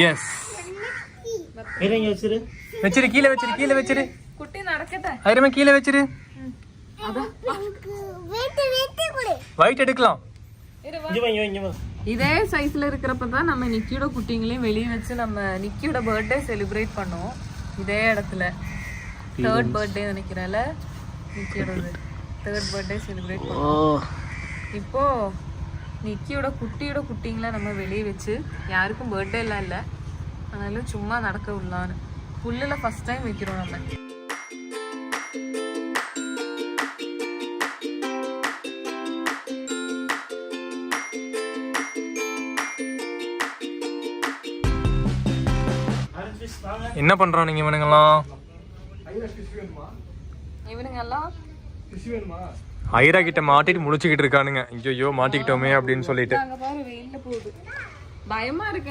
S. வச்சிரு, கீழே வச்சிரு, கீழே வச்சிரு. குட்டி நடக்கட்டே. ஐரமே கீழே வச்சிரு. வெயிட் எடுக்கலாம். இதே சைஸ்ல இருக்கிறப்பதான் நம்ம நிக்கியோட குட்டிங்களையும் வெளியே வச்சு நம்ம நிக்கியோட பர்த்டே செலிப்ரேட் பண்ணோம். இதே இடத்துல 3rd பர்த்டே நினைக்கிறேன்ல, நிக்கியோட 3rd பர்த்டே செலிப்ரேட் பண்ணோம். இப்போ நிக்கியோட குட்டிங்களை நம்ம வெளியே வச்சு, யாருக்கும் பர்த்டே எல்லாம் இல்லை, அதனால சும்மா நடக்க விடலான்னு புல்லுல ஃபர்ஸ்ட் டைம் வைக்கிறோம் நம்ம. என்ன பண்றோம் நீங்க இவனுங்கெல்லாம்? ஐரா கிட்ட மாட்டிட்டு முழிச்சுக்கிட்டு இருக்கானுங்க. ஐயோ மாட்டிக்கிட்டோமே அப்படின்னு சொல்லிட்டு. பயமா இருக்கு.